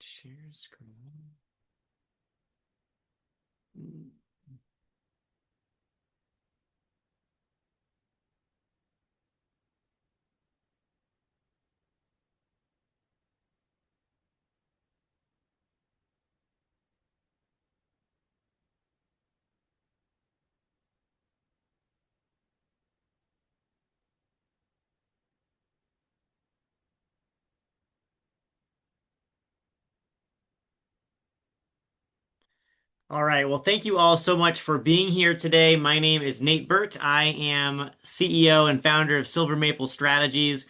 Share screen. All right. Well, thank you all so much for being here today. My name is Nate Birt. I am CEO and founder of Silver Maple Strategies.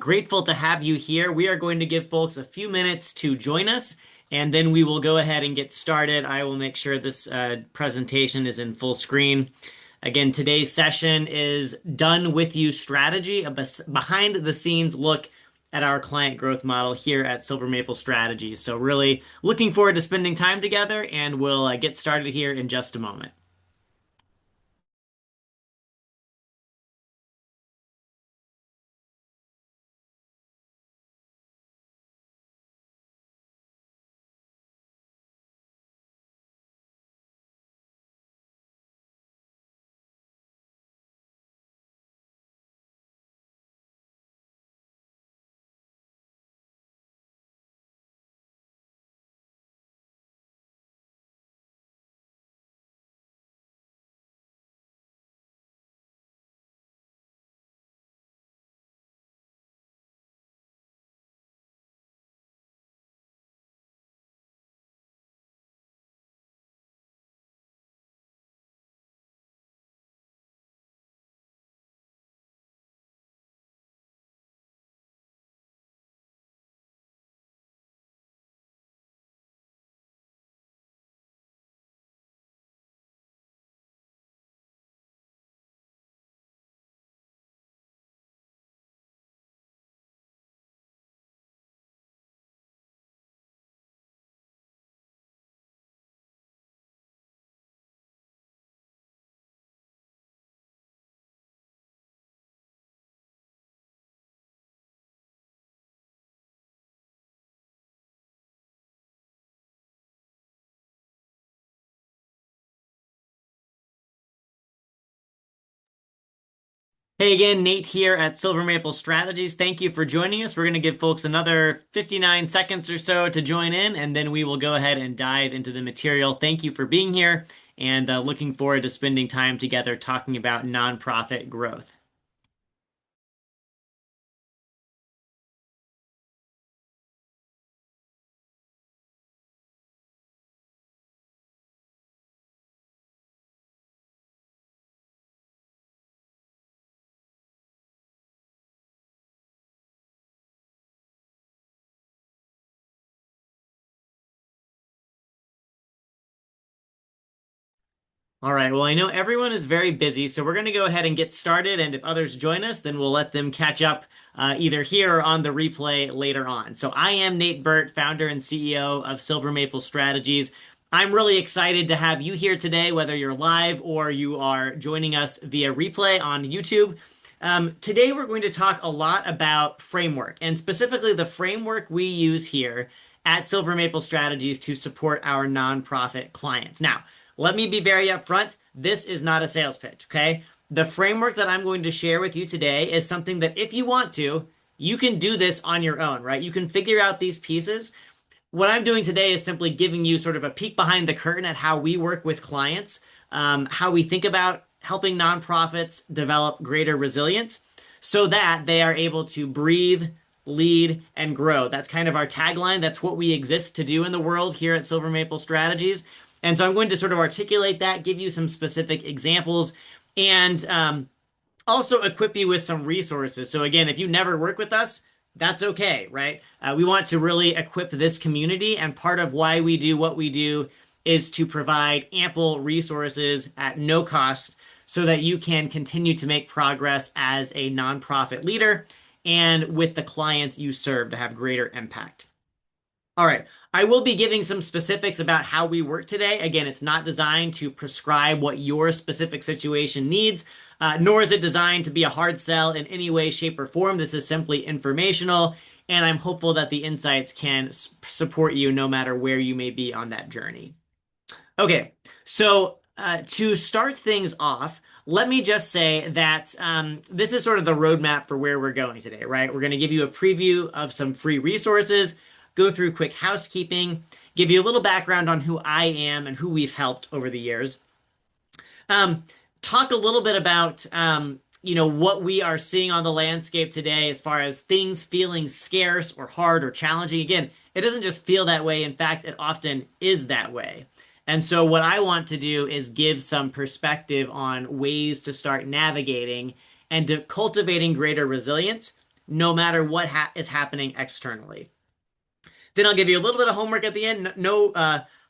Grateful to have you here. We are going to give folks a few minutes to join us, and then we will go ahead and get started. I will make sure this presentation is in full screen. Again, today's session is Done With You Strategy, a behind the scenes look at our client growth model here at Silver Maple Strategies. So really looking forward to spending time together, and we'll get started here in just a moment. Hey again, Nate here at Silver Maple Strategies. Thank you for joining us. We're going to give folks another 59 seconds or so to join in, and then we will go ahead and dive into the material. Thank you for being here, and looking forward to spending time together talking about nonprofit growth. All right. Well, I know everyone is very busy, so we're going to go ahead and get started. And if others join us, then we'll let them catch up either here or on the replay later on. So I am Nate Birt, founder and CEO of Silver Maple Strategies. I'm really excited to have you here today, whether you're live or you are joining us via replay on YouTube. Today, we're going to talk a lot about framework, and specifically the framework we use here at Silver Maple Strategies to support our nonprofit clients. Now, let me be very upfront. This is not a sales pitch, okay? The framework that I'm going to share with you today is something that if you want to, you can do this on your own, right? You can figure out these pieces. What I'm doing today is simply giving you sort of a peek behind the curtain at how we work with clients, how we think about helping nonprofits develop greater resilience so that they are able to breathe, lead, and grow. That's kind of our tagline. That's what we exist to do in the world here at Silver Maple Strategies. And so I'm going to sort of articulate that, give you some specific examples, and also equip you with some resources. So again, if you never work with us, that's okay, right? We want to really equip this community, and part of why we do what we do is to provide ample resources at no cost so that you can continue to make progress as a nonprofit leader and with the clients you serve to have greater impact. All right. I will be giving some specifics about how we work today. Again, it's not designed to prescribe what your specific situation needs, nor is it designed to be a hard sell in any way, shape, or form. This is simply informational And I'm hopeful that the insights can support you no matter where you may be on that journey. Okay, so to start things off, let me just say that this is sort of the roadmap for where we're going today, right? We're going to give you a preview of some free resources, go through quick housekeeping, give you a little background on who I am and who we've helped over the years. Um, Talk a little bit about what we are seeing on the landscape today as far as things feeling scarce or hard or challenging. Again, it doesn't just feel that way. In fact, it often is that way. And so what I want to do is give some perspective on ways to start navigating and to cultivating greater resilience no matter what is happening externally. Then I'll give you a little bit of homework at the end. No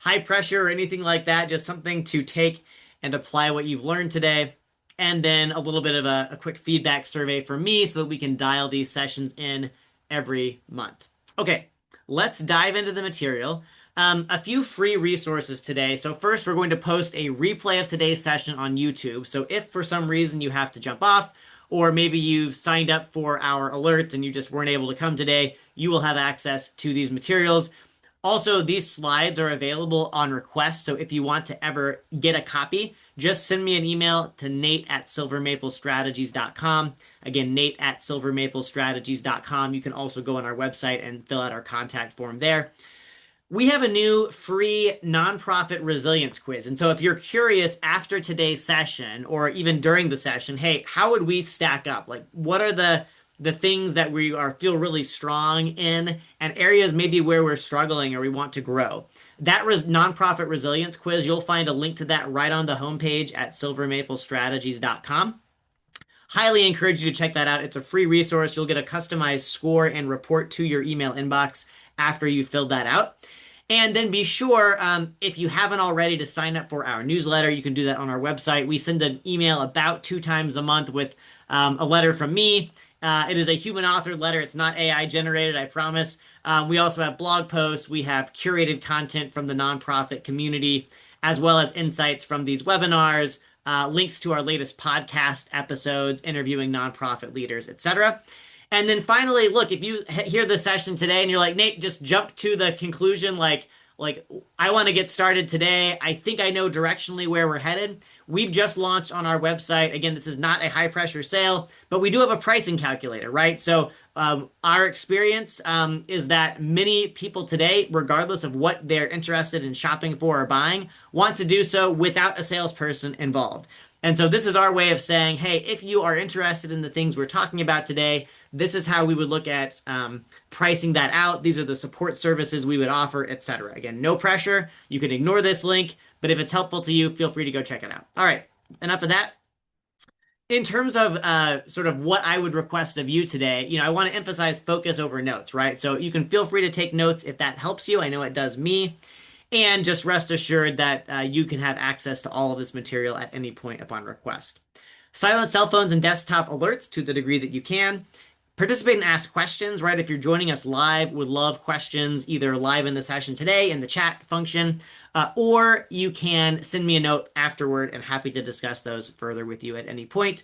high pressure or anything like that, just something to take and apply what you've learned today. And then a little bit of a quick feedback survey for me so that we can dial these sessions in every month. Okay, let's dive into the material. A few free resources today. So first, we're going to post a replay of today's session on YouTube. So if for some reason you have to jump off, or maybe you've signed up for our alerts and you just weren't able to come today, you will have access to these materials. Also, these slides are available on request. So if you want to ever get a copy, just send me an email to nate@silvermaplestrategies.com. Again, nate@silvermaplestrategies.com. You can also go on our website and fill out our contact form there. We have a new free nonprofit resilience quiz. And so if you're curious after today's session or even during the session, hey, how would we stack up? Like, what are the things that we feel really strong in and areas maybe where we're struggling or we want to grow? That nonprofit resilience quiz, you'll find a link to that right on the homepage at silvermaplestrategies.com. Highly encourage you to check that out. It's a free resource. You'll get a customized score and report to your email inbox after you filled that out. And then be sure, if you haven't already, to sign up for our newsletter. You can do that on our website. We send an email about 2 times a month with a letter from me. It is a human authored letter. It's not AI generated, I promise. We also have blog posts. We have curated content from the nonprofit community, as well as insights from these webinars, links to our latest podcast episodes, interviewing nonprofit leaders, etc. And then finally, look, if you hear the session today and you're like, Nate, just jump to the conclusion, like I want to get started today. I think I know directionally where we're headed. We've just launched on our website. Again, this is not a high pressure sale, but we do have a pricing calculator, right? So our experience is that many people today, regardless of what they're interested in shopping for or buying, want to do so without a salesperson involved. And so this is our way of saying, hey, if you are interested in the things we're talking about today, this is how we would look at pricing that out. These are the support services we would offer, etc. Again, no pressure. You can ignore this link, but if it's helpful to you, feel free to go check it out. All right, enough of that. In terms of sort of what I would request of you today, I want to emphasize focus over notes, right? So you can feel free to take notes if that helps you. I know it does me. And just rest assured that you can have access to all of this material at any point upon request. Silence cell phones and desktop alerts to the degree that you can. Participate and ask questions, right? If you're joining us live, would love questions either live in the session today in the chat function, or you can send me a note afterward and happy to discuss those further with you at any point.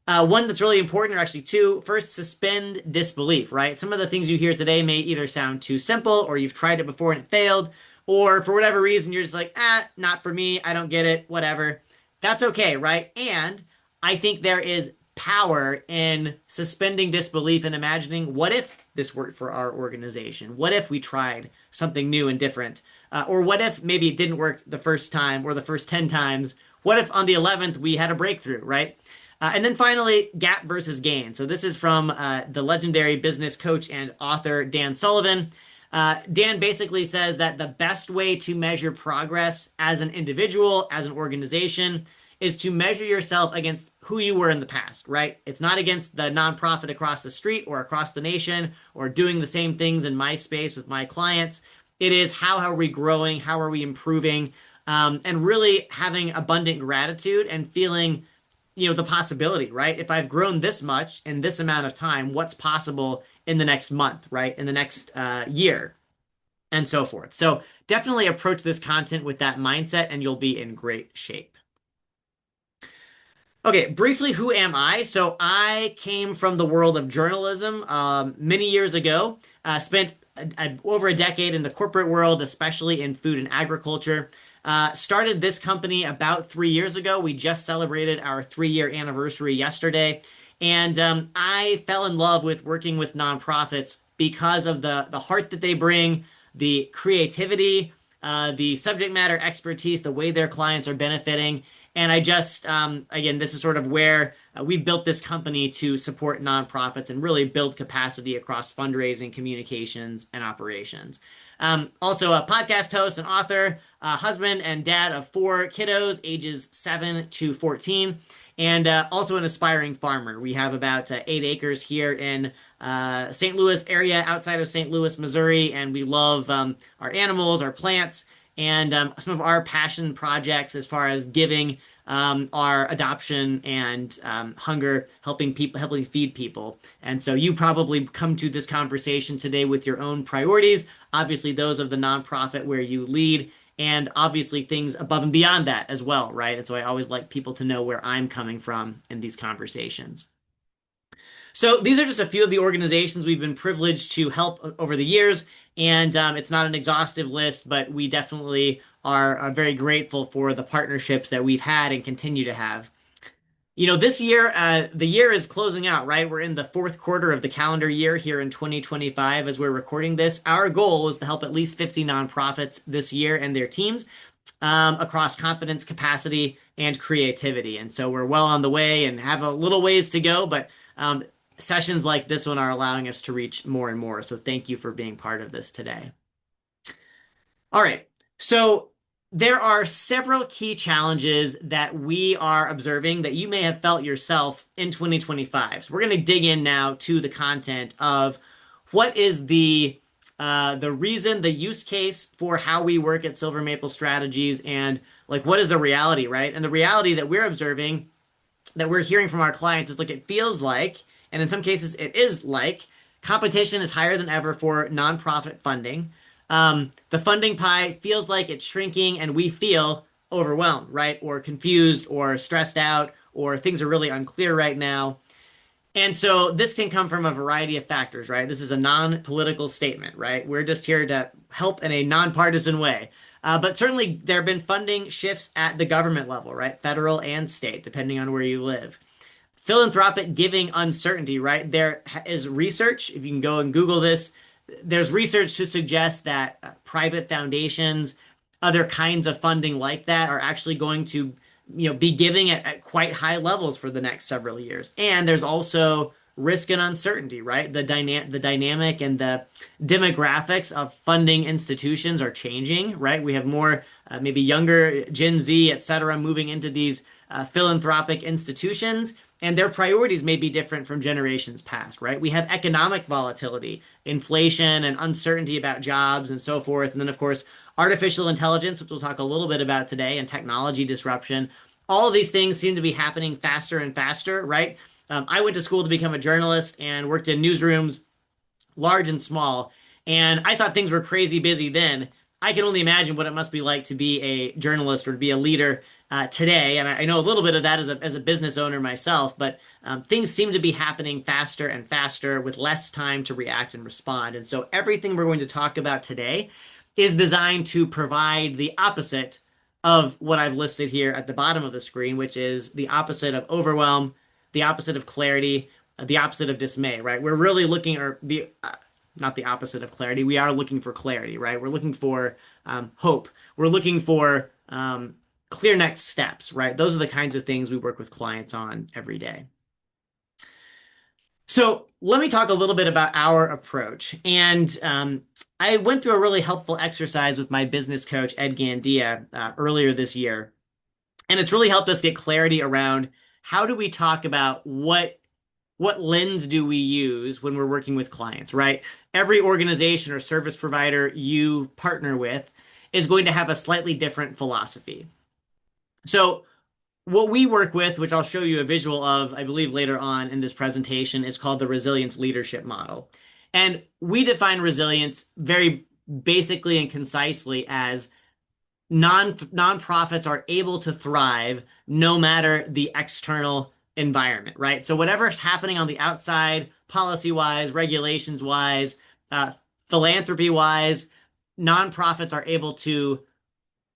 One that's really important, or actually two. First, suspend disbelief, right? Some of the things you hear today may either sound too simple or you've tried it before and it failed, or for whatever reason, you're just like, not for me. I don't get it, whatever. That's okay, right? And I think there is power in suspending disbelief and imagining, what if this worked for our organization? What if we tried something new and different? Or what if maybe it didn't work the first time or the first 10 times? What if on the 11th we had a breakthrough, right? And then finally, gap versus gain. So this is from the legendary business coach and author Dan Sullivan. Dan basically says that the best way to measure progress as an individual, as an organization, is to measure yourself against who you were in the past, right? It's not against the nonprofit across the street or across the nation or doing the same things in my space with my clients. It is how are we growing? How are we improving? And really having abundant gratitude and feeling, the possibility, right? If I've grown this much in this amount of time, what's possible in the next month, right? In the next year, and so forth. So definitely approach this content with that mindset and you'll be in great shape. Okay, briefly, who am I? So I came from the world of journalism many years ago. Spent over a decade in the corporate world, especially in food and agriculture. Started this company about 3 years ago. We just celebrated our 3-year anniversary yesterday, and I fell in love with working with nonprofits because of the heart that they bring, the creativity, the subject matter expertise, the way their clients are benefiting. And I just, again, this is sort of where we've built this company to support nonprofits and really build capacity across fundraising, communications, and operations. Also, a podcast host and author, husband and dad of 4 kiddos, ages 7 to 14, and also an aspiring farmer. We have about 8 acres here in St. Louis area, outside of St. Louis, Missouri, and we love our animals, our plants, and some of our passion projects as far as giving, our adoption and hunger, helping people, helping feed people. And so you probably come to this conversation today with your own priorities, obviously those of the nonprofit where you lead, and obviously things above and beyond that as well, right? And so I always like people to know where I'm coming from in these conversations. So these are just a few of the organizations we've been privileged to help over the years, and it's not an exhaustive list, but we definitely are very grateful for the partnerships that we've had and continue to have. This year, the year is closing out, right? We're in the fourth quarter of the calendar year here in 2025 as we're recording this. Our goal is to help at least 50 nonprofits this year and their teams across confidence, capacity, and creativity. And so we're well on the way and have a little ways to go, but sessions like this one are allowing us to reach more and more. So thank you for being part of this today. All right. So there are several key challenges that we are observing that you may have felt yourself in 2025. So we're going to dig in now to the content of what is the reason, the use case for how we work at Silver Maple Strategies, and like what is the reality, right? And the reality that we're observing, that we're hearing from our clients is like it feels like, and in some cases it is like, competition is higher than ever for nonprofit funding. The funding pie feels like it's shrinking, and we feel overwhelmed, right? Or confused, or stressed out, or things are really unclear right now. And so this can come from a variety of factors, right? This is a non-political statement, right? We're just here to help in a nonpartisan way. But certainly there have been funding shifts at the government level, right? Federal and state, depending on where you live. Philanthropic giving uncertainty, right? There is research, if you can go and Google this, there's research to suggest that private foundations, other kinds of funding like that are actually going to be giving at quite high levels for the next several years. And there's also risk and uncertainty, right? The dynamic and the demographics of funding institutions are changing, right? We have more maybe younger Gen Z, et cetera, moving into these philanthropic institutions, and their priorities may be different from generations past, right? We have economic volatility, inflation, and uncertainty about jobs and so forth. And then, of course, artificial intelligence, which we'll talk a little bit about today, and technology disruption. All of these things seem to be happening faster and faster, right? I went to school to become a journalist and worked in newsrooms, large and small, and I thought things were crazy busy then. I can only imagine what it must be like to be a journalist or to be a leader today. And I know a little bit of that as a business owner myself, but things seem to be happening faster and faster with less time to react and respond. And so everything we're going to talk about today is designed to provide the opposite of what I've listed here at the bottom of the screen, which is the opposite of overwhelm, the opposite of clarity, the opposite of dismay, right? We're really looking, or the not the opposite of clarity. We are looking for clarity, right? We're looking for hope. We're looking for clear next steps, right? Those are the kinds of things we work with clients on every day. So let me talk a little bit about our approach. And I went through a really helpful exercise with my business coach, Ed Gandia, earlier this year. And it's really helped us get clarity around how do we talk about what lens do we use when we're working with clients, right? Every organization or service provider you partner with is going to have a slightly different philosophy. So what we work with, which I'll show you a visual of, I believe later on in this presentation, is called the resilience leadership model. And we define resilience very basically and concisely as nonprofits are able to thrive no matter the external environment, right? So whatever's happening on the outside, policy wise, regulations wise, uh, philanthropy wise, nonprofits are able to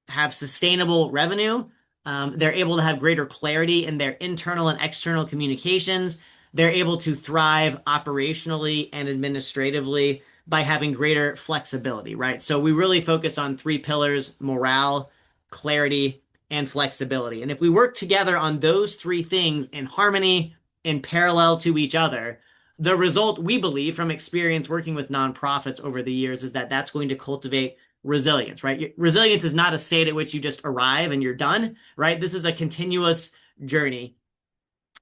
have sustainable revenue. They're able to have greater clarity in their internal and external communications. They're able to thrive operationally and administratively by having greater flexibility, right? So we really focus on three pillars: morale, clarity, and flexibility. And if we work together on those three things in harmony, in parallel to each other, the result we believe from experience working with nonprofits over the years is that that's going to cultivate resilience, right? Resilience is not a state at which you just arrive and you're done, right? This is a continuous journey.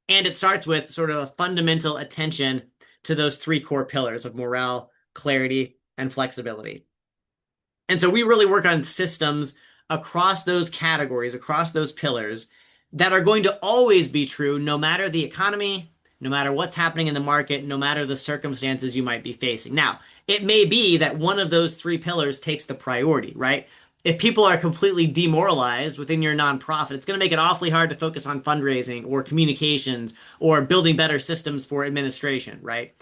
And it starts with sort of a fundamental attention to those three core pillars of morale, clarity, and flexibility. And so we really work on systems across those categories, across those pillars that are going to always be true no matter the economy, no matter what's happening in the market, no matter the circumstances you might be facing. Now, it may be that one of those three pillars takes the priority, right? If people are completely demoralized within your nonprofit, it's going to make it awfully hard to focus on fundraising or communications or building better systems for administration, right?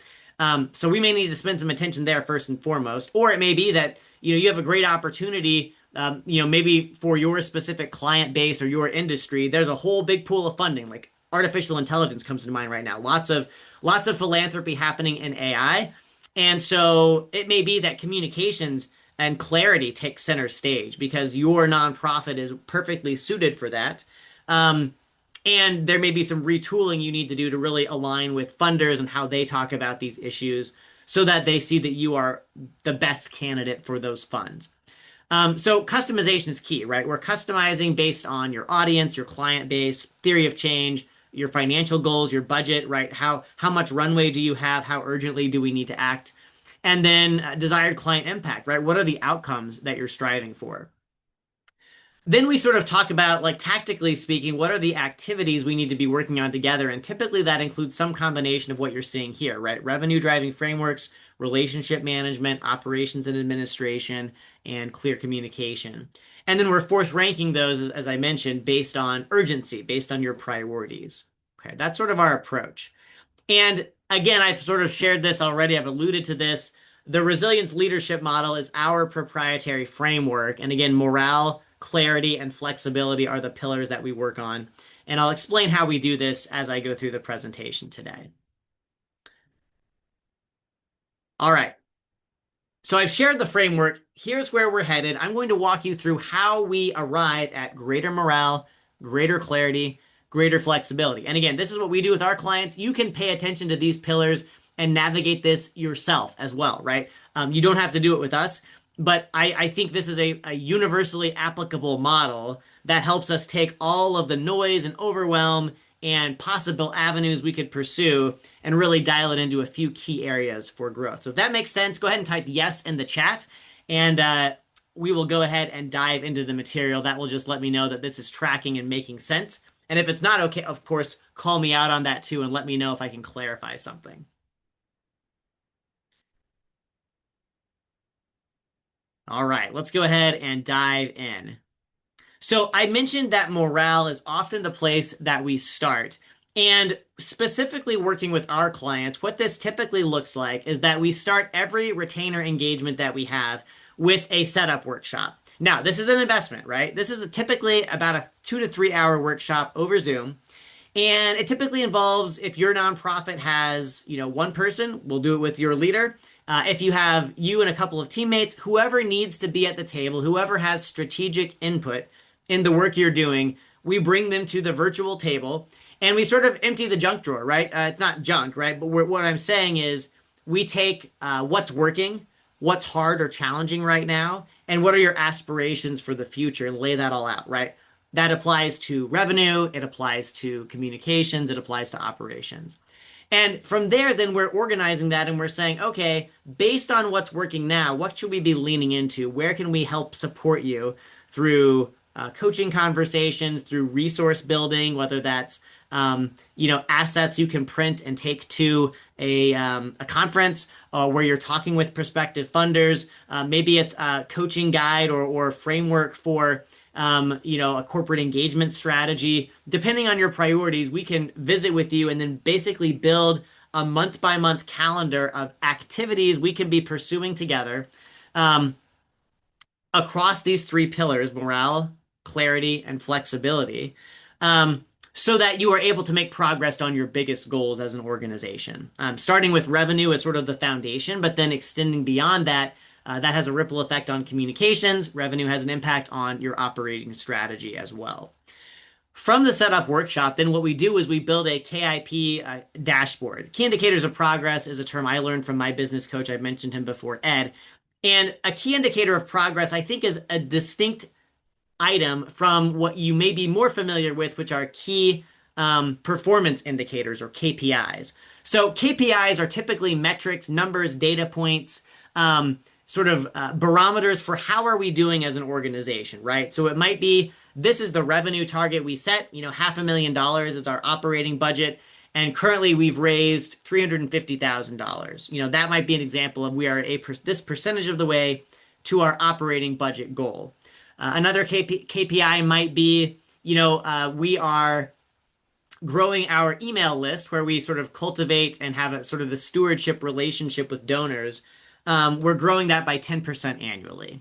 So we may need to spend some attention there first and foremost. Or it may be that you have a great opportunity, maybe for your specific client base or your industry. There's a whole big pool of funding, like artificial intelligence comes to mind right now. Lots of philanthropy happening in AI, and so it may be that communications and clarity take center stage because your nonprofit is perfectly suited for that. And there may be some retooling you need to do to really align with funders and how they talk about these issues so that they see that you are the best candidate for those funds. So customization is key, right? We're customizing based on your audience, your client base, theory of change, your financial goals, your budget, right? How much runway do you have? How urgently do we need to act? And then desired client impact, right? What are the outcomes that you're striving for? Then we sort of talk about, like, tactically speaking, what are the activities we need to be working on together? And typically that includes some combination of what you're seeing here, right? Revenue driving frameworks, relationship management, operations and administration, and clear communication. And then we're force ranking those, as I mentioned, based on urgency, based on your priorities. Okay, that's sort of our approach. And again, I've sort of shared this already. I've alluded to this. The resilience leadership model is our proprietary framework. And again, morale, clarity, and flexibility are the pillars that we work on. And I'll explain how we do this as I go through the presentation today. All right. So I've shared the framework. Here's where we're headed. I'm going to walk you through how we arrive at greater morale, greater clarity, greater flexibility. And again, this is what we do with our clients. You can pay attention to these pillars and navigate this yourself as well, right? You don't have to do it with us, but I think this is a universally applicable model that helps us take all of the noise and overwhelm and possible avenues we could pursue and really dial it into a few key areas for growth. So if that makes sense, go ahead and type yes in the chat, and we will go ahead and dive into the material. That will just let me know that this is tracking and making sense. And if it's not okay, of course, call me out on that too and let me know if I can clarify something. All right, let's go ahead and dive in. So I mentioned that morale is often the place that we start. And specifically working with our clients, what this typically looks like is that we start every retainer engagement that we have with a setup workshop. Now, this is an investment, right? This is typically about a 2 to 3 hour workshop over Zoom. And it typically involves, if your nonprofit has, one person, we'll do it with your leader. If you have you and a couple of teammates, whoever needs to be at the table, whoever has strategic input in the work you're doing, we bring them to the virtual table and we sort of empty the junk drawer, right? It's not junk, right? But what I'm saying is we take what's working, what's hard or challenging right now, and what are your aspirations for the future and lay that all out, right? That applies to revenue, it applies to communications, it applies to operations. And from there, then we're organizing that and we're saying, okay, based on what's working now, what should we be leaning into? Where can we help support you through coaching conversations, through resource building, whether that's assets you can print and take to a conference where you're talking with prospective funders. Maybe it's a coaching guide or framework for a corporate engagement strategy. Depending on your priorities, we can visit with you and then basically build a month by month calendar of activities we can be pursuing together um, across these three pillars: morale, clarity, and flexibility. Um, so that you are able to make progress on your biggest goals as an organization. Starting with revenue as sort of the foundation, but then extending beyond that, that has a ripple effect on communications. Revenue has an impact on your operating strategy as well. From the setup workshop, then what we do is we build a KIP dashboard. Key indicators of progress is a term I learned from my business coach. I've mentioned him before, Ed. And a key indicator of progress, I think, is a distinct item from what you may be more familiar with, which are key performance indicators or KPIs. So KPIs are typically metrics, numbers, data points, sort of barometers for how are we doing as an organization, right? So it might be this is the revenue target we set, $500,000 is our operating budget. And currently we've raised $350,000. That might be an example of we are this percentage of the way to our operating budget goal. Another KPI might be, we are growing our email list where we sort of cultivate and have a sort of the stewardship relationship with donors. We're growing that by 10% annually.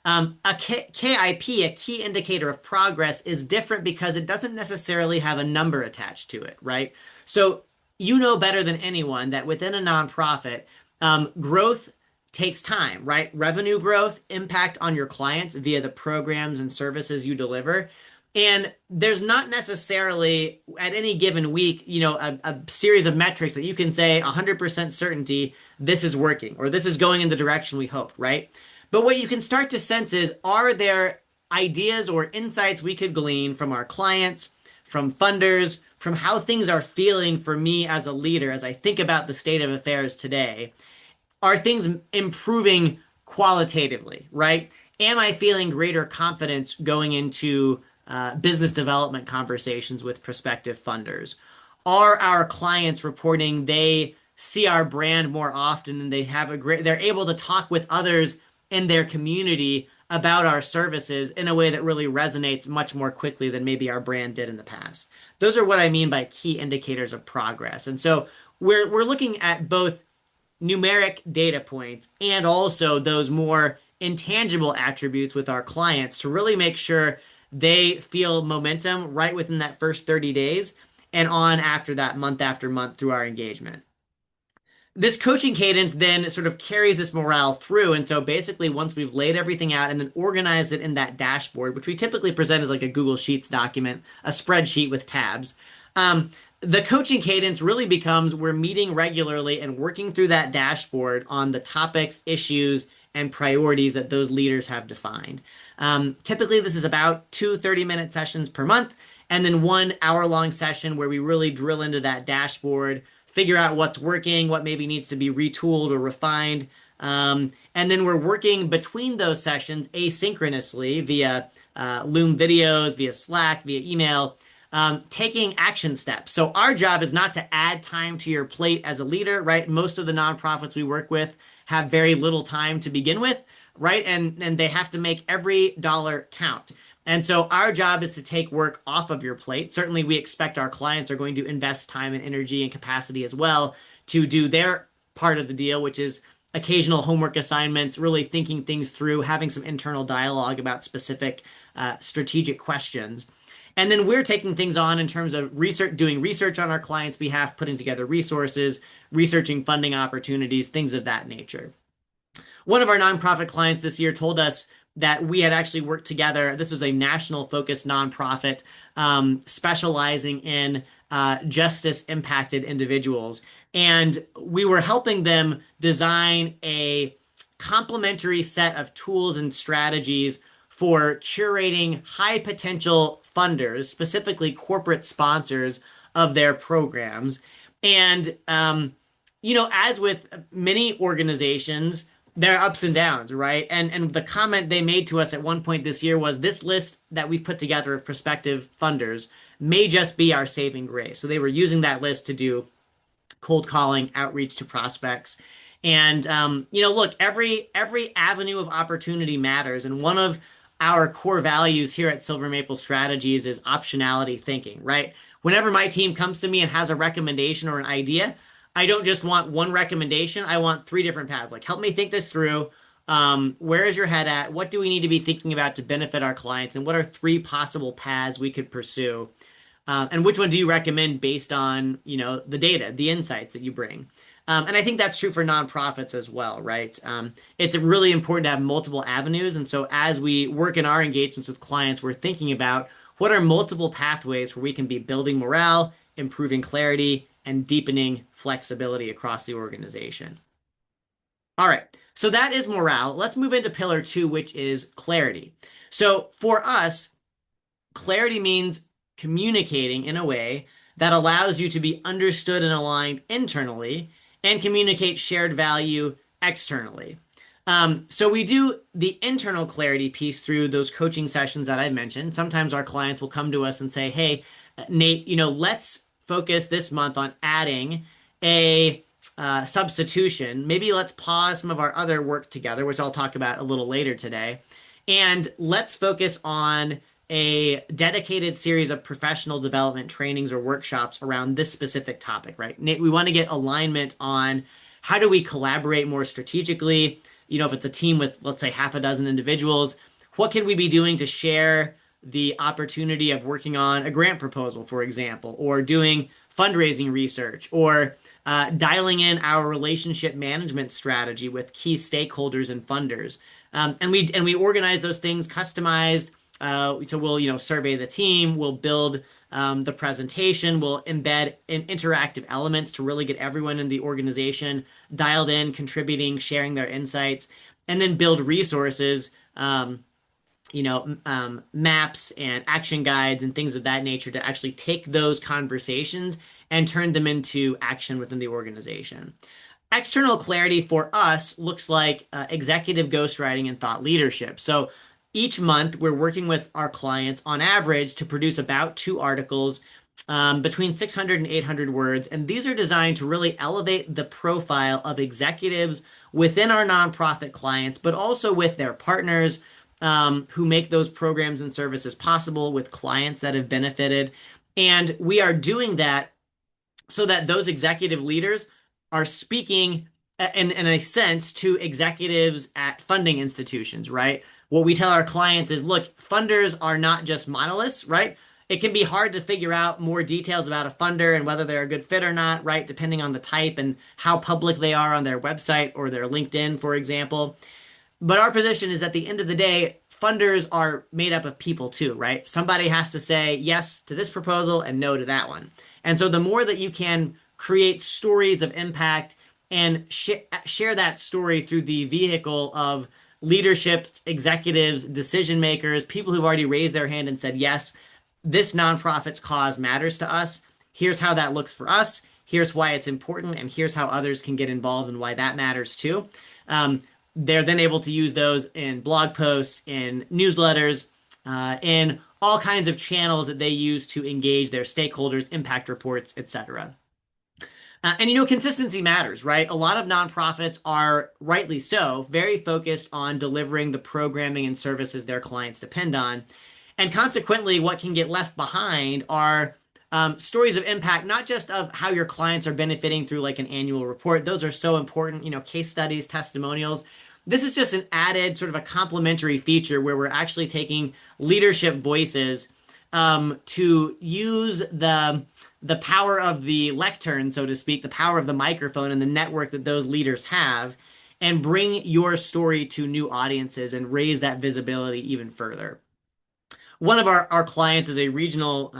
KIP, a key indicator of progress, is different because it doesn't necessarily have a number attached to it, right? So you know better than anyone that within a nonprofit, growth takes time, right? Revenue growth, impact on your clients via the programs and services you deliver. And there's not necessarily at any given week, a series of metrics that you can say 100% certainty this is working or this is going in the direction we hope, right? But what you can start to sense is, are there ideas or insights we could glean from our clients, from funders, from how things are feeling for me as a leader as I think about the state of affairs today? Are things improving qualitatively, right? Am I feeling greater confidence going into business development conversations with prospective funders? Are our clients reporting they see our brand more often and they're able to talk with others in their community about our services in a way that really resonates much more quickly than maybe our brand did in the past? Those are what I mean by key indicators of progress. And so we're looking at both numeric data points and also those more intangible attributes with our clients to really make sure they feel momentum right within that first 30 days and on after that, month after month through our engagement. This coaching cadence then sort of carries this morale through. And so basically, once we've laid everything out and then organized it in that dashboard, which we typically present as like a Google Sheets document, a spreadsheet with tabs, the coaching cadence really becomes we're meeting regularly and working through that dashboard on the topics, issues, and priorities that those leaders have defined. Typically, this is about 2 30-minute sessions per month, and then 1 hour-long session where we really drill into that dashboard, figure out what's working, what maybe needs to be retooled or refined. And then we're working between those sessions asynchronously via Loom videos, via Slack, via email, taking action steps. So our job is not to add time to your plate as a leader, right? Most of the nonprofits we work with have very little time to begin with, right? And they have to make every dollar count. And so our job is to take work off of your plate. Certainly, we expect our clients are going to invest time and energy and capacity as well to do their part of the deal, which is occasional homework assignments, really thinking things through, having some internal dialogue about specific strategic questions. And then we're taking things on in terms of doing research on our clients' behalf, putting together resources, researching funding opportunities, things of that nature. One of our nonprofit clients this year told us that we had actually worked together. This was a national focused nonprofit specializing in justice impacted individuals. And we were helping them design a complementary set of tools and strategies for curating high potential funders, specifically corporate sponsors of their programs. And, as with many organizations, there are ups and downs, right? And the comment they made to us at one point this year was this list that we've put together of prospective funders may just be our saving grace. So they were using that list to do cold calling, outreach to prospects. And look, every avenue of opportunity matters. And one of our core values here at Silver Maple Strategies is optionality thinking, right? Whenever my team comes to me and has a recommendation or an idea, I don't just want one recommendation. I want three different paths. Like, help me think this through. Where is your head at? What do we need to be thinking about to benefit our clients? And what are three possible paths we could pursue? And which one do you recommend based on, the data, the insights that you bring? And I think that's true for nonprofits as well, right? It's really important to have multiple avenues. And so as we work in our engagements with clients, we're thinking about what are multiple pathways where we can be building morale, improving clarity, and deepening flexibility across the organization. All right, so that is morale. Let's move into pillar two, which is clarity. So for us, clarity means communicating in a way that allows you to be understood and aligned internally and communicate shared value externally. So we do the internal clarity piece through those coaching sessions that I mentioned. Sometimes our clients will come to us and say, hey, Nate, let's focus this month on adding a substitution. Maybe let's pause some of our other work together, which I'll talk about a little later today. And let's focus on a dedicated series of professional development trainings or workshops around this specific topic, right? Nate, we want to get alignment on how do we collaborate more strategically? If it's a team with, let's say, half a dozen individuals, what can we be doing to share the opportunity of working on a grant proposal, for example, or doing fundraising research, or dialing in our relationship management strategy with key stakeholders and funders. And we organize those things customized. So we'll survey the team, we'll build the presentation, we'll embed interactive elements to really get everyone in the organization dialed in, contributing, sharing their insights, and then build resources, maps and action guides and things of that nature to actually take those conversations and turn them into action within the organization. External clarity for us looks like executive ghostwriting and thought leadership. So each month, we're working with our clients on average to produce about 2 articles between 600 and 800 words. And these are designed to really elevate the profile of executives within our nonprofit clients, but also with their partners who make those programs and services possible, with clients that have benefited. And we are doing that so that those executive leaders are speaking in a sense to executives at funding institutions, right? What we tell our clients is, look, funders are not just monoliths, right? It can be hard to figure out more details about a funder and whether they're a good fit or not, right? Depending on the type and how public they are on their website or their LinkedIn, for example. But our position is, at the end of the day, funders are made up of people too, right? Somebody has to say yes to this proposal and no to that one. And so the more that you can create stories of impact and share that story through the vehicle of leadership, executives, decision makers, people who've already raised their hand and said, yes, this nonprofit's cause matters to us. Here's how that looks for us. Here's why it's important. And here's how others can get involved and why that matters too. They're then able to use those in blog posts, in newsletters, in all kinds of channels that they use to engage their stakeholders, impact reports, etc. And consistency matters, right? A lot of nonprofits are, rightly so, very focused on delivering the programming and services their clients depend on. And consequently, what can get left behind are stories of impact, not just of how your clients are benefiting through like an annual report. Those are so important, case studies, testimonials. This is just an added sort of a complementary feature where we're actually taking leadership voices to use the power of the lectern, so to speak, the power of the microphone and the network that those leaders have, and bring your story to new audiences and raise that visibility even further. One of our clients is a regional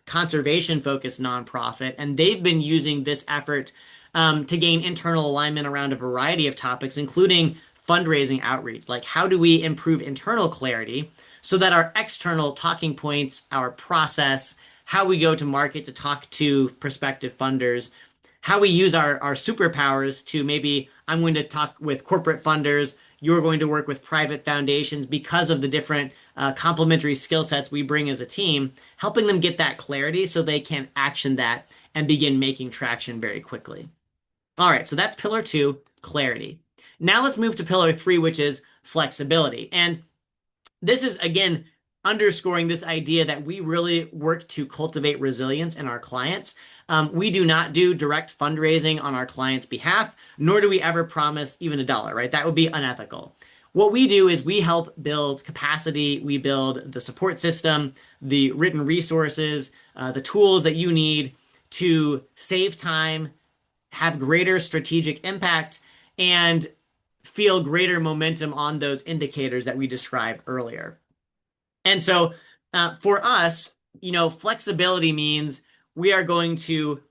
conservation-focused nonprofit, and they've been using this effort to gain internal alignment around a variety of topics, including fundraising outreach. Like, how do we improve internal clarity so that our external talking points, our process, how we go to market to talk to prospective funders, how we use our superpowers to, maybe I'm going to talk with corporate funders, you're going to work with private foundations because of the different complementary skill sets we bring as a team, helping them get that clarity so they can action that and begin making traction very quickly. All right, so that's pillar 2, clarity. Now let's move to pillar 3, which is flexibility. And this is, again, underscoring this idea that we really work to cultivate resilience in our clients. We do not do direct fundraising on our clients' behalf, nor do we ever promise even a dollar, right? That would be unethical. What we do is we help build capacity, we build the support system, the written resources, the tools that you need to save time, have greater strategic impact, and feel greater momentum on those indicators that we described earlier. And so for us, flexibility means we are going to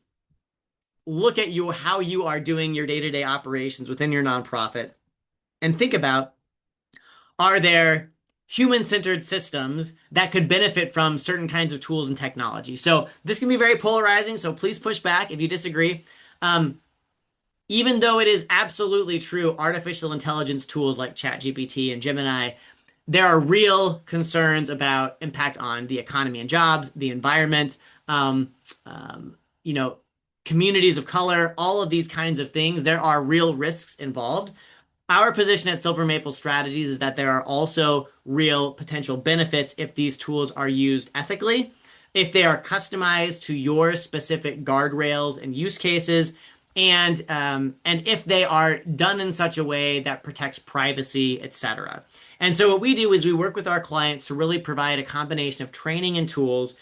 look at how you are doing your day-to-day operations within your nonprofit and think about, are there human-centered systems that could benefit from certain kinds of tools and technology? So this can be very polarizing, so please push back if you disagree. Even though it is absolutely true, artificial intelligence tools like ChatGPT and Gemini, there are real concerns about impact on the economy and jobs, the environment, um, um, you know, communities of color, all of these kinds of things. There are real risks involved. Our position at Silver Maple Strategies is that there are also real potential benefits if these tools are used ethically, if they are customized to your specific guardrails and use cases, and if they are done in such a way that protects privacy, etc. And so what we do is we work with our clients to really provide a combination of training and tools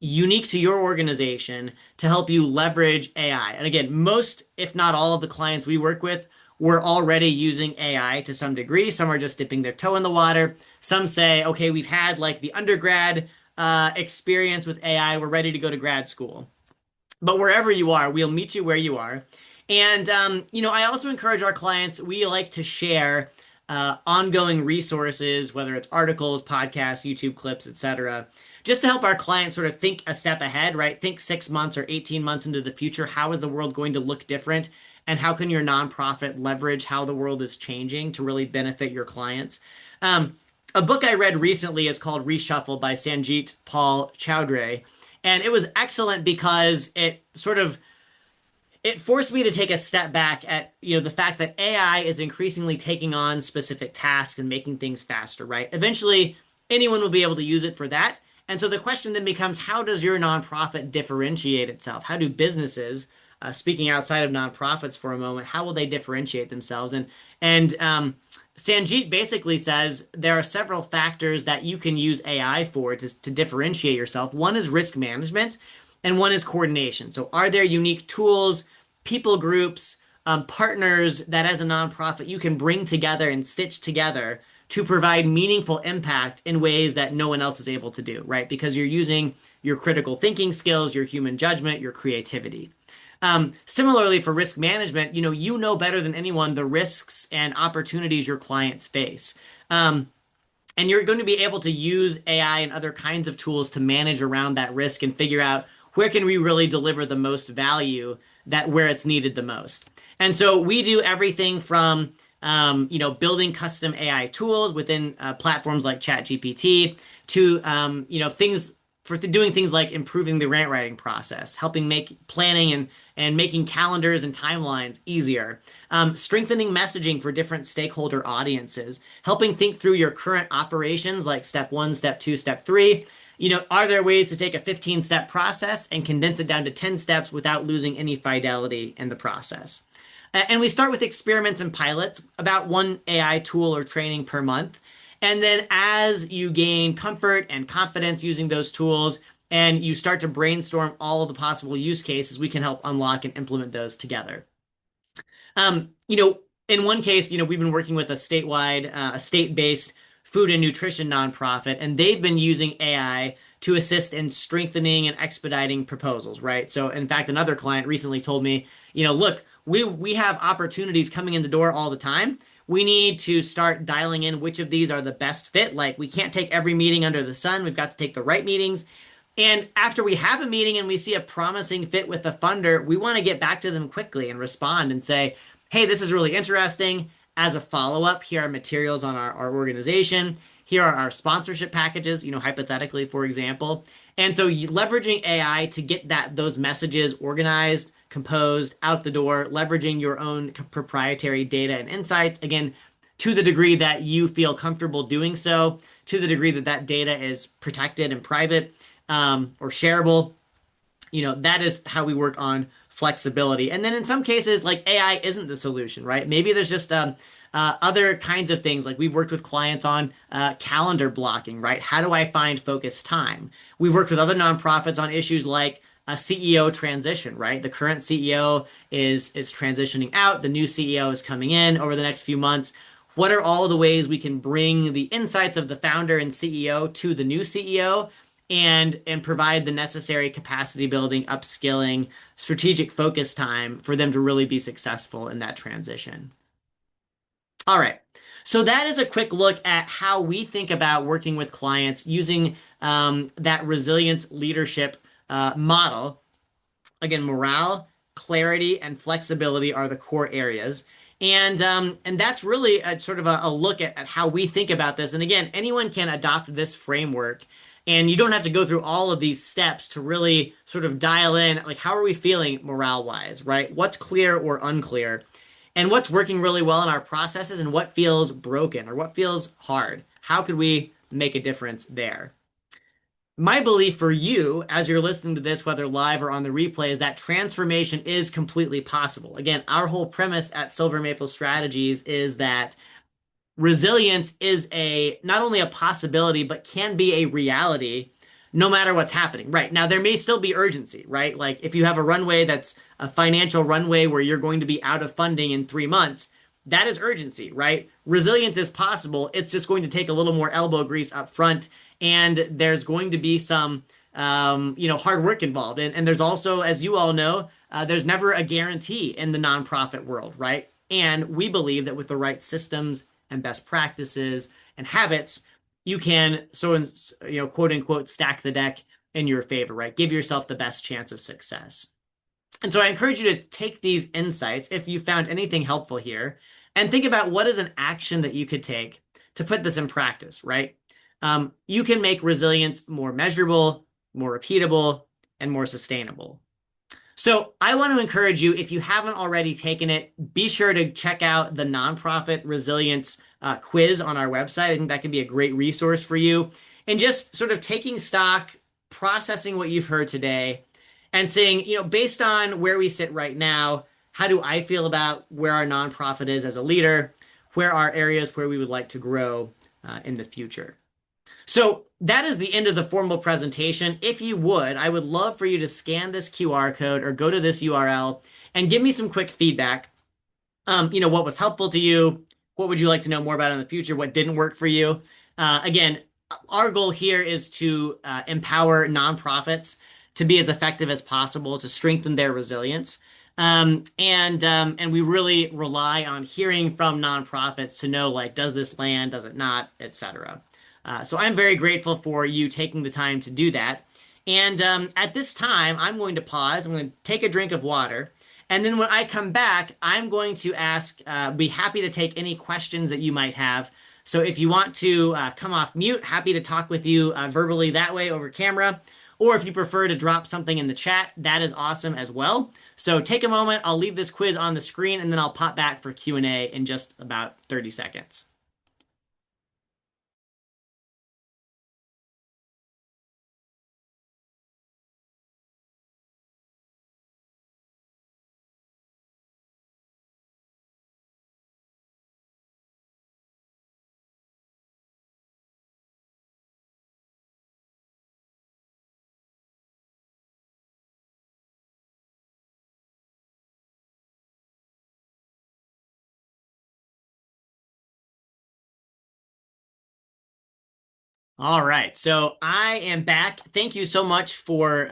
unique to your organization to help you leverage AI. And again, most, if not all of the clients we work with, we're already using AI to some degree. Some are just dipping their toe in the water. Some say, okay, we've had like the undergrad experience with AI. We're ready to go to grad school. But wherever you are, we'll meet you where you are. And, I also encourage our clients, we like to share ongoing resources, whether it's articles, podcasts, YouTube clips, etc., just to help our clients sort of think a step ahead, right? Think 6 months or 18 months into the future. How is the world going to look different? And how can your nonprofit leverage how the world is changing to really benefit your clients? A book I read recently is called Reshuffle by Sanjit Paul Chowdhury. And it was excellent because it forced me to take a step back at the fact that AI is increasingly taking on specific tasks and making things faster, right? Eventually, anyone will be able to use it for that. And so the question then becomes, how does your nonprofit differentiate itself? How do businesses, speaking outside of nonprofits for a moment, how will they differentiate themselves? And Sanjit basically says there are several factors that you can use AI for to differentiate yourself. One is risk management, and one is coordination. So are there unique tools, people groups, partners that as a nonprofit you can bring together and stitch together to provide meaningful impact in ways that no one else is able to do, right? Because you're using your critical thinking skills, your human judgment, your creativity. Similarly, for risk management, you know better than anyone the risks and opportunities your clients face. And you're going to be able to use AI and other kinds of tools to manage around that risk and figure out where can we really deliver the most value where it's needed the most. And so we do everything from building custom AI tools within platforms like ChatGPT to things for doing things like improving the grant writing process, helping make planning and making calendars and timelines easier, strengthening messaging for different stakeholder audiences, helping think through your current operations like step 1, step 2, step 3. Are there ways to take a 15-step process and condense it down to 10 steps without losing any fidelity in the process? And we start with experiments and pilots, about one AI tool or training per month. And then as you gain comfort and confidence using those tools and you start to brainstorm all of the possible use cases, we can help unlock and implement those together. In one case, we've been working with a state-based food and nutrition nonprofit, and they've been using AI to assist in strengthening and expediting proposals, right? So in fact, another client recently told me, look, we have opportunities coming in the door all the time. We need to start dialing in which of these are the best fit. Like, we can't take every meeting under the sun. We've got to take the right meetings. And after we have a meeting and we see a promising fit with the funder, we want to get back to them quickly and respond and say, hey, this is really interesting. As a follow-up, here are materials on our organization. Here are our sponsorship packages, hypothetically, for example. And so leveraging AI to get those messages organized, composed, out the door, leveraging your own proprietary data and insights, again, to the degree that you feel comfortable doing so, to the degree that that data is protected and private, or shareable, that is how we work on flexibility. And then in some cases, like AI isn't the solution, right? Maybe there's just other kinds of things. Like we've worked with clients on calendar blocking, right? How do I find focused time? We've worked with other nonprofits on issues like a CEO transition, right? The current CEO is transitioning out, the new CEO is coming in over the next few months. What are all the ways we can bring the insights of the founder and CEO to the new CEO and provide the necessary capacity building, upskilling, strategic focus time for them to really be successful in that transition? All right. So that is a quick look at how we think about working with clients using that resilience leadership model. Again, morale, clarity, and flexibility are the core areas. And that's really a sort of a look at how we think about this. And again, anyone can adopt this framework, and you don't have to go through all of these steps to really sort of dial in, like, how are we feeling morale wise, right? What's clear or unclear, and what's working really well in our processes, and what feels broken or what feels hard? How could we make a difference there? My belief for you as you're listening to this, whether live or on the replay, is that transformation is completely possible. Again, our whole premise at Silver Maple Strategies is that resilience is a not only a possibility, but can be a reality no matter what's happening. Right. Now, there may still be urgency, right? Like if you have a runway that's a financial runway where you're going to be out of funding in 3 months, that is urgency, right? Resilience is possible. It's just going to take a little more elbow grease up front, and there's going to be some, hard work involved. And there's also, as you all know, there's never a guarantee in the nonprofit world, right? And we believe that with the right systems and best practices and habits, you can, quote unquote, stack the deck in your favor, right? Give yourself the best chance of success. And so I encourage you to take these insights, if you found anything helpful here, and think about what is an action that you could take to put this in practice, right? You can make resilience more measurable, more repeatable, and more sustainable. So I want to encourage you, if you haven't already taken it, be sure to check out the nonprofit resilience quiz on our website. I think that can be a great resource for you. And just sort of taking stock, processing what you've heard today, and saying, based on where we sit right now, how do I feel about where our nonprofit is as a leader? Where are areas where we would like to grow in the future? So that is the end of the formal presentation. If you would, I would love for you to scan this QR code or go to this URL and give me some quick feedback. What was helpful to you? What would you like to know more about in the future? What didn't work for you? Again, our goal here is to empower nonprofits to be as effective as possible, to strengthen their resilience. And we really rely on hearing from nonprofits to know, like, does this land, does it not, etc. So I'm very grateful for you taking the time to do that. And at this time, I'm going to pause. I'm going to take a drink of water. And then when I come back, I'm going to be happy to take any questions that you might have. So if you want to come off mute, happy to talk with you verbally that way over camera. Or if you prefer to drop something in the chat, that is awesome as well. So take a moment. I'll leave this quiz on the screen, and then I'll pop back for Q&A in just about 30 seconds. All right, so I am back. Thank you so much for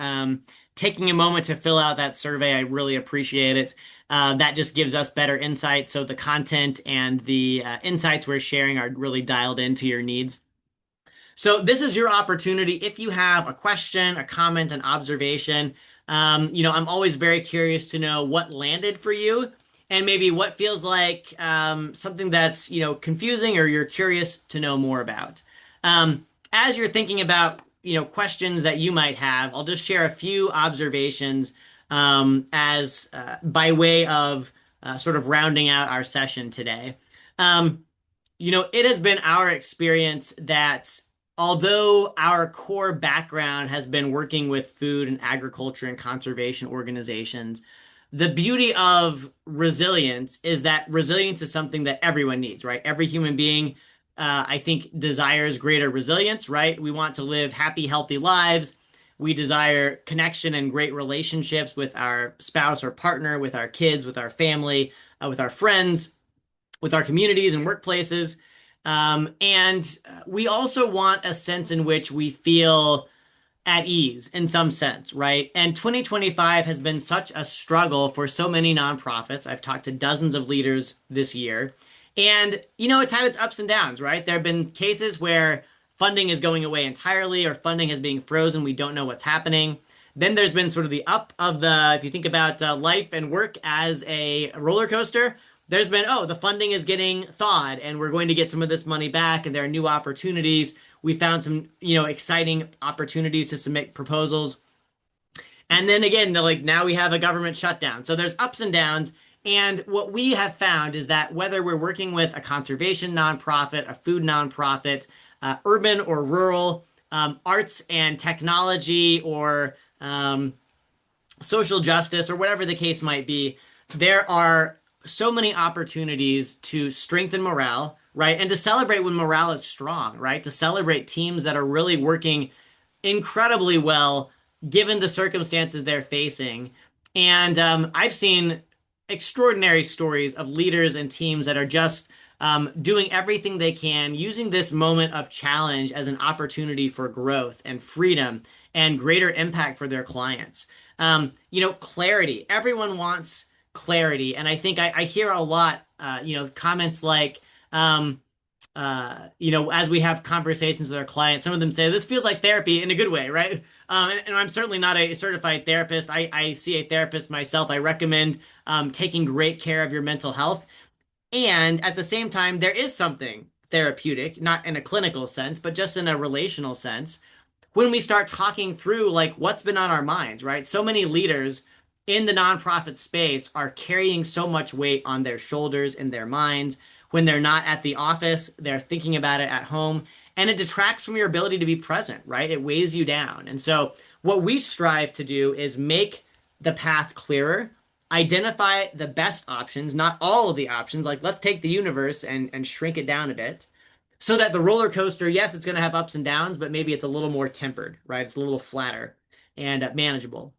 taking a moment to fill out that survey. I really appreciate it. That just gives us better insight. So the content and the insights we're sharing are really dialed into your needs. So this is your opportunity. If you have a question, a comment, an observation, I'm always very curious to know what landed for you and maybe what feels like something that's, confusing or you're curious to know more about. As you're thinking about, questions that you might have, I'll just share a few observations as by way of sort of rounding out our session today. It has been our experience that although our core background has been working with food and agriculture and conservation organizations, the beauty of resilience is that resilience is something that everyone needs, right? Every human being, I think, desires greater resilience, right? We want to live happy, healthy lives. We desire connection and great relationships with our spouse or partner, with our kids, with our family, with our friends, with our communities and workplaces. And we also want a sense in which we feel at ease in some sense, right? And 2025 has been such a struggle for so many nonprofits. I've talked to dozens of leaders this year. And, it's had its ups and downs, right? There have been cases where funding is going away entirely or funding is being frozen. We don't know what's happening. Then there's been sort of the up of if you think about life and work as a roller coaster, there's been, oh, the funding is getting thawed and we're going to get some of this money back and there are new opportunities. We found some, exciting opportunities to submit proposals. And then again, like now we have a government shutdown. So there's ups and downs. And what we have found is that whether we're working with a conservation nonprofit, a food nonprofit, urban or rural, arts and technology, or social justice, or whatever the case might be, there are so many opportunities to strengthen morale, right? And to celebrate when morale is strong, right? To celebrate teams that are really working incredibly well given the circumstances they're facing. And I've seen extraordinary stories of leaders and teams that are just doing everything they can, using this moment of challenge as an opportunity for growth and freedom and greater impact for their clients. Clarity. Everyone wants clarity. And I think I hear a lot, comments like, as we have conversations with our clients, some of them say, this feels like therapy in a good way, right? And I'm certainly not a certified therapist. I see a therapist myself. I recommend taking great care of your mental health. And at the same time, there is something therapeutic, not in a clinical sense, but just in a relational sense, when we start talking through like what's been on our minds, right? So many leaders in the nonprofit space are carrying so much weight on their shoulders and their minds. When they're not at the office, they're thinking about it at home, and it detracts from your ability to be present, right? It weighs you down. And so what we strive to do is make the path clearer, identify the best options, not all of the options. Like let's take the universe and shrink it down a bit so that the roller coaster, yes, it's going to have ups and downs, but maybe it's a little more tempered, right? It's a little flatter and manageable.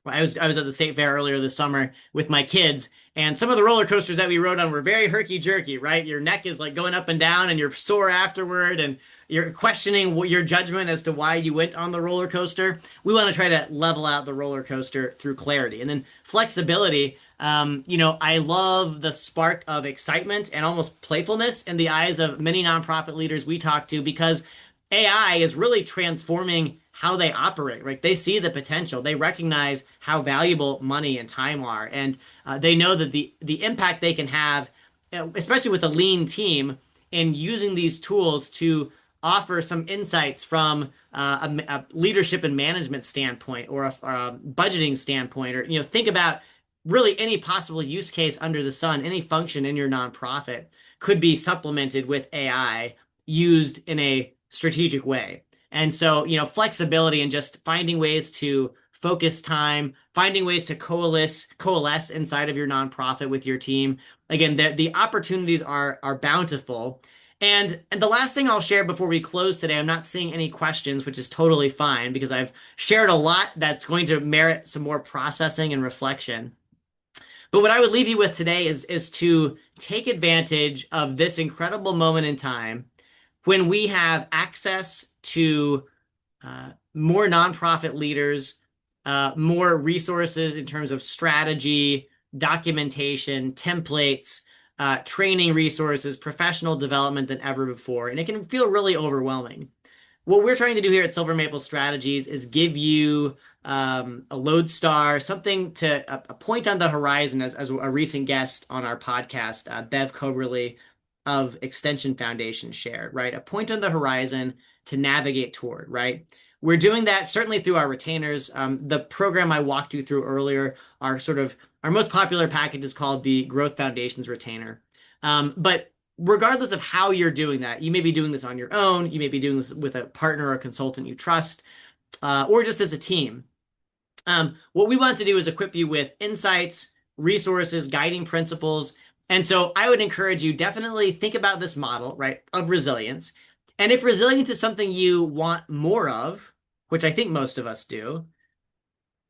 I was at the state fair earlier this summer with my kids, and some of the roller coasters that we rode on were very herky jerky, right? Your neck is like going up and down, and you're sore afterward, and you're questioning your judgment as to why you went on the roller coaster. We want to try to level out the roller coaster through clarity, and then flexibility. I love the spark of excitement and almost playfulness in the eyes of many nonprofit leaders we talk to because AI is really transforming how they operate, right? They see the potential. They recognize how valuable money and time are. And they know that the impact they can have, especially with a lean team, in using these tools to offer some insights from a leadership and management standpoint or a budgeting standpoint, or, think about really any possible use case under the sun, any function in your nonprofit could be supplemented with AI used in a strategic way. And so, flexibility and just finding ways to focus time, finding ways to coalesce inside of your nonprofit with your team. Again, the opportunities are bountiful. And the last thing I'll share before we close today, I'm not seeing any questions, which is totally fine because I've shared a lot that's going to merit some more processing and reflection. But what I would leave you with today is to take advantage of this incredible moment in time when we have access to more nonprofit leaders, more resources in terms of strategy, documentation, templates, training resources, professional development than ever before. And it can feel really overwhelming. What we're trying to do here at Silver Maple Strategies is give you a lodestar, something a point on the horizon, as a recent guest on our podcast, Bev Coberly of Extension Foundation shared, right? A point on the horizon to navigate toward, right? We're doing that certainly through our retainers. The program I walked you through earlier, our most popular package is called the Growth Foundations Retainer. But regardless of how you're doing that, you may be doing this on your own, you may be doing this with a partner or a consultant you trust, or just as a team. What we want to do is equip you with insights, resources, guiding principles. And so I would encourage you definitely think about this model, right, of resilience. And if resilience is something you want more of, which I think most of us do,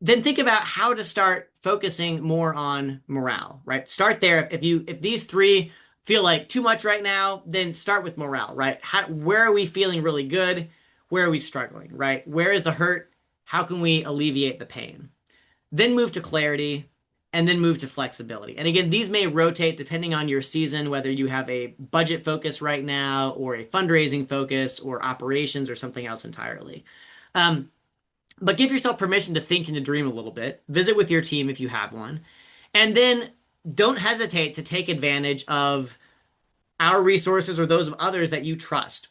then think about how to start focusing more on morale, right? Start there. If these three feel like too much right now, then start with morale, right? Where are we feeling really good? Where are we struggling, right? Where is the hurt? How can we alleviate the pain? Then move to clarity, and then move to flexibility. And again, these may rotate depending on your season, whether you have a budget focus right now, or a fundraising focus, or operations, or something else entirely. But give yourself permission to think and to dream a little bit. Visit with your team if you have one. And then don't hesitate to take advantage of our resources or those of others that you trust.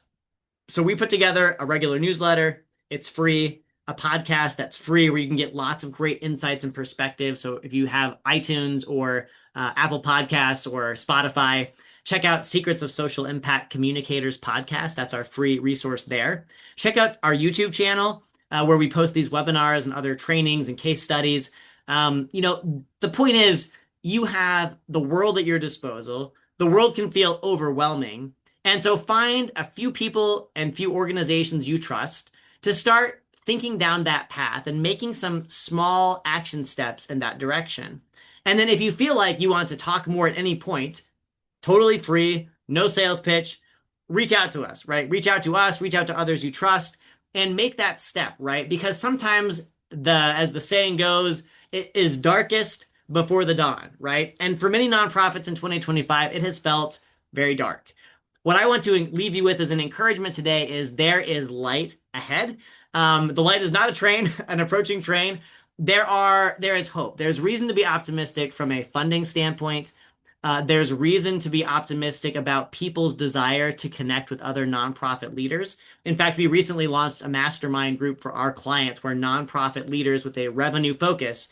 So we put together a regular newsletter. It's free. A podcast that's free where you can get lots of great insights and perspectives. So if you have iTunes or Apple Podcasts or Spotify, check out Secrets of Social Impact Communicators podcast. That's our free resource there. Check out our YouTube channel where we post these webinars and other trainings and case studies. The point is you have the world at your disposal. The world can feel overwhelming. And so find a few people and few organizations you trust to start thinking down that path and making some small action steps in that direction. And then if you feel like you want to talk more at any point, totally free, no sales pitch, reach out to us, right? Reach out to us, reach out to others you trust, and make that step, right? Because sometimes as the saying goes, it is darkest before the dawn, right? And for many nonprofits in 2025, it has felt very dark. What I want to leave you with as an encouragement today is there is light ahead. The light is not a train, an approaching train. There is hope. There's reason to be optimistic from a funding standpoint. There's reason to be optimistic about people's desire to connect with other nonprofit leaders. In fact, we recently launched a mastermind group for our clients where nonprofit leaders with a revenue focus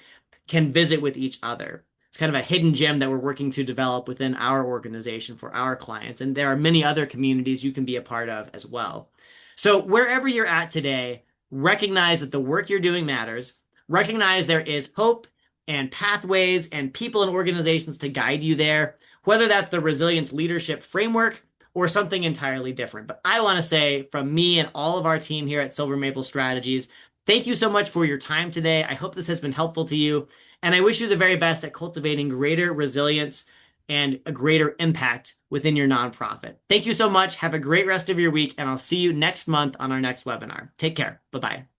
can visit with each other. It's kind of a hidden gem that we're working to develop within our organization for our clients. And there are many other communities you can be a part of as well. So wherever you're at today, recognize that the work you're doing matters. Recognize there is hope and pathways and people and organizations to guide you there, whether that's the resilience leadership framework or something entirely different. But I want to say from me and all of our team here at Silver Maple Strategies, thank you so much for your time today. I hope this has been helpful to you. And I wish you the very best at cultivating greater resilience and a greater impact within your nonprofit. Thank you so much. Have a great rest of your week, and I'll see you next month on our next webinar. Take care. Bye-bye.